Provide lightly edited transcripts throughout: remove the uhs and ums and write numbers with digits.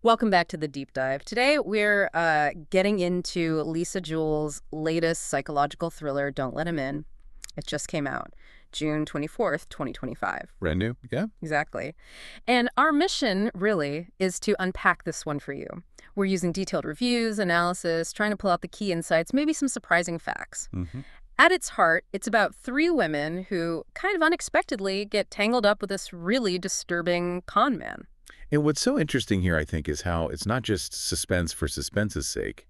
Welcome back to the deep dive. Today we're getting into Lisa Jewell's latest psychological thriller, Don't Let Him In. It just came out, June 24th, 2025. Brand new, yeah. Exactly. And our mission, really, is to unpack this one for you. We're using detailed reviews, analysis, trying to pull out the key insights, maybe some surprising facts. At its heart, it's about three women who kind of unexpectedly get tangled up with this really disturbing con man. And what's so interesting here, I think, is how it's not just suspense for suspense's sake.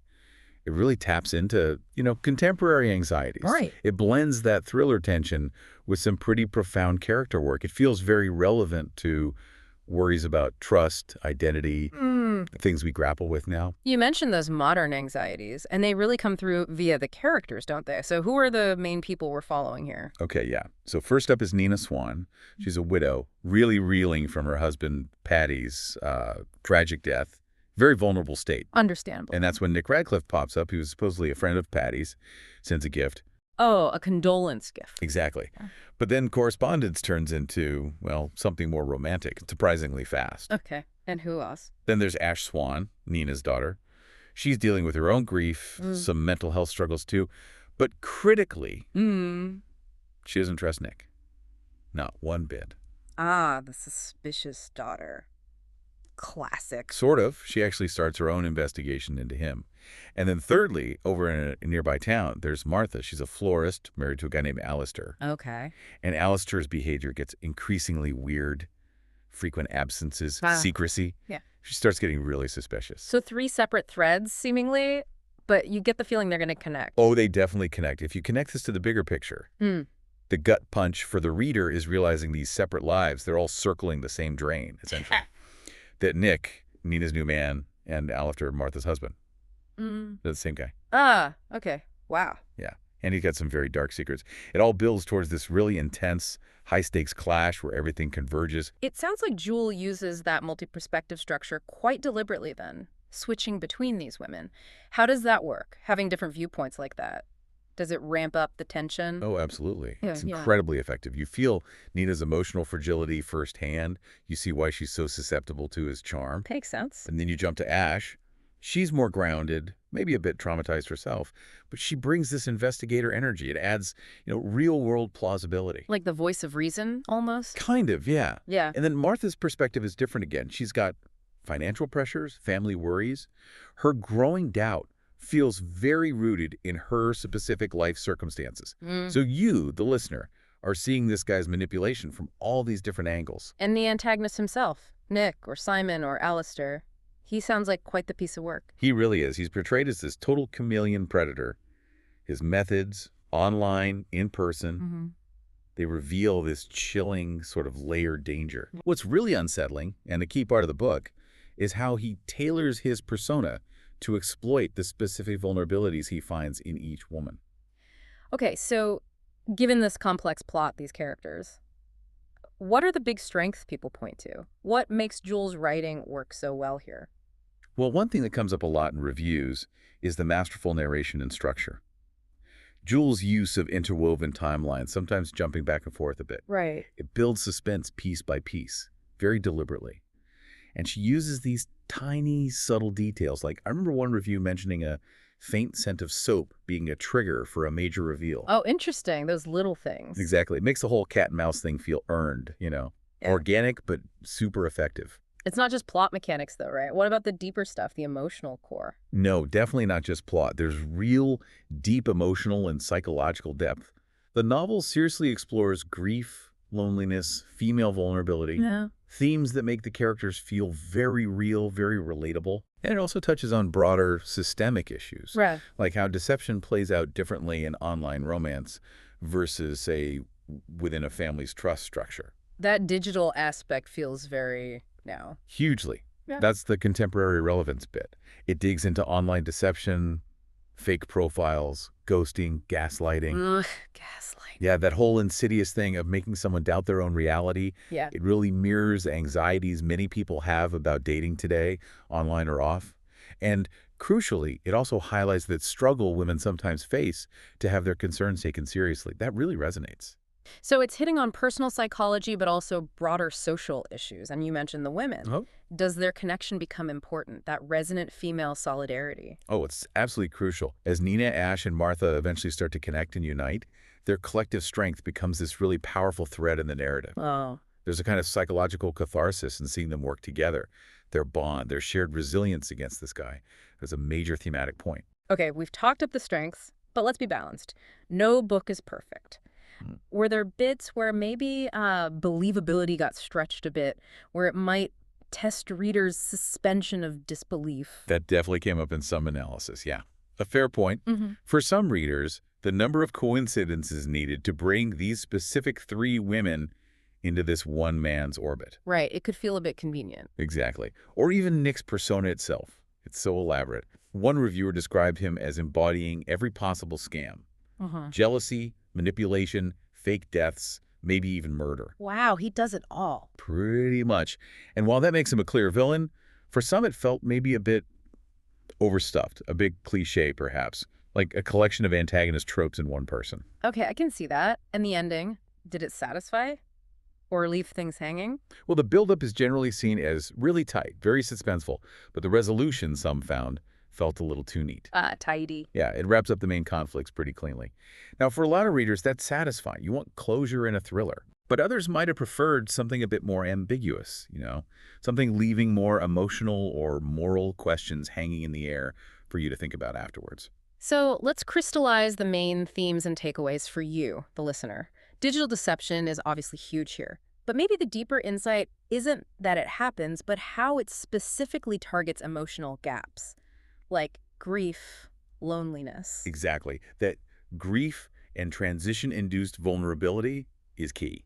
It really taps into, contemporary anxieties. Right. It blends that thriller tension with some pretty profound character work. It feels very relevant to worries about trust, identity, things we grapple with now. You mentioned those modern anxieties, and they really come through via the characters, don't they? So who are the main people we're following here? Okay, yeah. So first up is Nina Swan. She's a widow, really reeling from her husband Patty's tragic death. Very vulnerable state. Understandable. And that's when Nick Radcliffe pops up. He was supposedly a friend of Patty's, sends a gift. Oh, a condolence gift. Exactly. Yeah. But then correspondence turns into, well, something more romantic, surprisingly fast. Okay. And who else? Then there's Ash Swan, Nina's daughter. She's dealing with her own grief, some mental health struggles too. But critically, she doesn't trust Nick. Not one bit. Ah, the suspicious daughter. Classic. Sort of. She actually starts her own investigation into him. And then thirdly, over in a nearby town, there's Martha. She's a florist married to a guy named Alistair. Okay. And Alistair's behavior gets increasingly weird. Frequent absences, secrecy. Yeah. She starts getting really suspicious. So three separate threads, seemingly, but you get the feeling they're going to connect. Oh, they definitely connect. If you connect this to the bigger picture, the gut punch for the reader is realizing these separate lives, they're all circling the same drain, essentially. That Nick, Nina's new man, and Alistair, Martha's husband, they're the same guy. Ah, okay. Wow. Yeah. And he's got some very dark secrets. It all builds towards this really intense, high-stakes clash where everything converges. It sounds like Jewell uses that multi-perspective structure quite deliberately then, switching between these women. How does that work, having different viewpoints like that? Does it ramp up the tension? Oh, absolutely. Yeah, It's incredibly effective. You feel Nina's emotional fragility firsthand. You see why she's so susceptible to his charm. Makes sense. And then you jump to Ash. She's more grounded, maybe a bit traumatized herself, but she brings this investigator energy. It adds, real-world plausibility. Like the voice of reason, almost? Kind of, yeah. Yeah. And then Martha's perspective is different again. She's got financial pressures, family worries. Her growing doubt feels very rooted in her specific life circumstances. So you, the listener, are seeing this guy's manipulation from all these different angles. And the antagonist himself, Nick or Simon or Alistair, he sounds like quite the piece of work. He really is. He's portrayed as this total chameleon predator. His methods, online, in person, they reveal this chilling sort of layered danger. What's really unsettling, and a key part of the book, is how he tailors his persona to exploit the specific vulnerabilities he finds in each woman. Okay, so given this complex plot, these characters, what are the big strengths people point to? What makes Jewell's writing work so well here? Well, one thing that comes up a lot in reviews is the masterful narration and structure. Jewell's use of interwoven timelines, sometimes jumping back and forth a bit. Right. It builds suspense piece by piece, very deliberately. And she uses these tiny, subtle details. Like, I remember one review mentioning a faint scent of soap being a trigger for a major reveal. Oh, interesting. Those little things. Exactly. It makes the whole cat and mouse thing feel earned, Yeah. Organic, but super effective. It's not just plot mechanics, though, right? What about the deeper stuff, the emotional core? No, definitely not just plot. There's real, deep emotional and psychological depth. The novel seriously explores grief, loneliness, female vulnerability, themes that make the characters feel very real, very relatable. And it also touches on broader systemic issues, Right. like how deception plays out differently in online romance versus, say, within a family's trust structure. That digital aspect feels very now. Hugely. Yeah. That's the contemporary relevance bit. It digs into online deception, fake profiles, ghosting, gaslighting. Ugh, gaslighting. Yeah, that whole insidious thing of making someone doubt their own reality. Yeah. It really mirrors anxieties many people have about dating today, online or off. And crucially, it also highlights that struggle women sometimes face to have their concerns taken seriously. That really resonates. So it's hitting on personal psychology, but also broader social issues. And you mentioned the women. Oh, Does their connection become important, that resonant female solidarity? oh, it's absolutely crucial. As Nina, Ash, and Martha eventually start to connect and unite, their collective strength becomes this really powerful thread in the narrative. Oh, There's a kind of psychological catharsis in seeing them work together. Their bond, their shared resilience against this guy is a major thematic point. okay, we've talked up the strengths, but let's be balanced. No book is perfect. Mm. Were there bits where maybe believability got stretched a bit, where it might test readers' suspension of disbelief? That definitely came up in some analysis, yeah. A fair point. Hmm. For some readers, the number of coincidences needed to bring these specific three women into this one man's orbit. Right, it could feel a bit convenient. Exactly. Or even Nick's persona itself. It's so elaborate. One reviewer described him as embodying every possible scam. Jealousy, manipulation, fake deaths, maybe even murder. Wow, he does it all. Pretty much. And while that makes him a clear villain, for some it felt maybe a bit overstuffed, a big cliche perhaps, like a collection of antagonist tropes in one person. Okay, I can see that. And the ending, did it satisfy? Or leave things hanging? Well, the buildup is generally seen as really tight, very suspenseful, but the resolution, some found, felt a little too neat. Tidy. Yeah, it wraps up the main conflicts pretty cleanly. Now, for a lot of readers, that's satisfying. You want closure in a thriller. But others might have preferred something a bit more ambiguous, something leaving more emotional or moral questions hanging in the air for you to think about afterwards. So let's crystallize the main themes and takeaways for you, the listener. Digital deception is obviously huge here. But maybe the deeper insight isn't that it happens, but how it specifically targets emotional gaps, like grief, loneliness. Exactly. That grief and transition-induced vulnerability is key.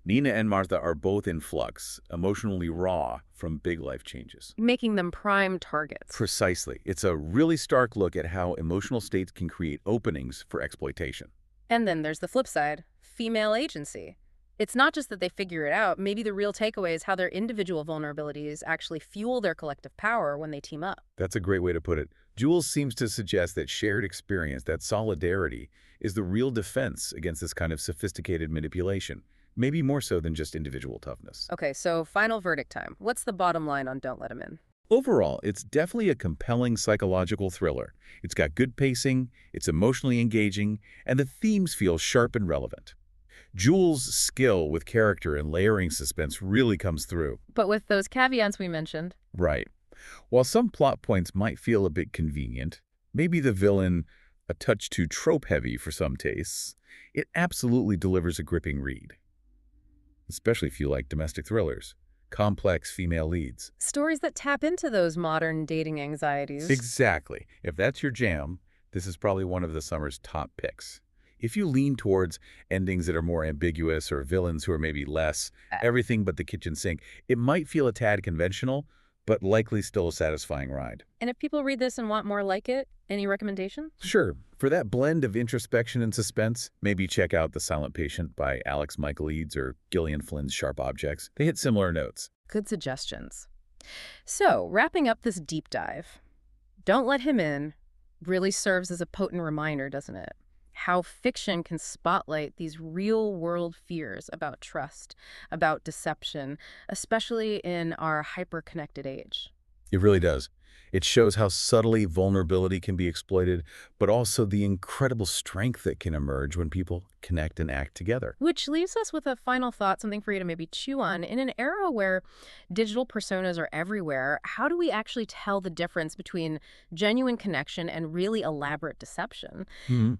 Nina and Martha are both in flux, emotionally raw from big life changes. Making them prime targets. Precisely. It's a really stark look at how emotional states can create openings for exploitation. And then there's the flip side, female agency. It's not just that they figure it out. Maybe the real takeaway is how their individual vulnerabilities actually fuel their collective power when they team up. That's a great way to put it. Jewell seems to suggest that shared experience, that solidarity, is the real defense against this kind of sophisticated manipulation. Maybe more so than just individual toughness. Okay, so final verdict time. What's the bottom line on Don't Let Him In? Overall, it's definitely a compelling psychological thriller. It's got good pacing, it's emotionally engaging, and the themes feel sharp and relevant. Jewell's skill with character and layering suspense really comes through. But with those caveats we mentioned. Right. While some plot points might feel a bit convenient, maybe the villain a touch too trope-heavy for some tastes, it absolutely delivers a gripping read. Especially if you like domestic thrillers, complex female leads. Stories that tap into those modern dating anxieties. Exactly. If that's your jam, this is probably one of the summer's top picks. If you lean towards endings that are more ambiguous or villains who are maybe less everything but the kitchen sink, it might feel a tad conventional, but likely still a satisfying ride. And if people read this and want more like it, any recommendations? Sure. For that blend of introspection and suspense, maybe check out The Silent Patient by Alex Michaelides or Gillian Flynn's Sharp Objects. They hit similar notes. Good suggestions. So, wrapping up this deep dive, Don't Let Him In really serves as a potent reminder, doesn't it? How fiction can spotlight these real-world fears about trust, about deception, especially in our hyper-connected age. It really does. It shows how subtly vulnerability can be exploited, but also the incredible strength that can emerge when people connect and act together. Which leaves us with a final thought, something for you to maybe chew on. In an era where digital personas are everywhere, how do we actually tell the difference between genuine connection and really elaborate deception?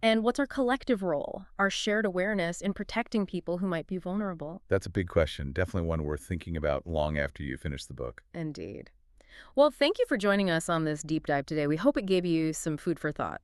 And what's our collective role, our shared awareness in protecting people who might be vulnerable? That's a big question. Definitely one worth thinking about long after you finish the book. Indeed. Well, thank you for joining us on this deep dive today. We hope it gave you some food for thought.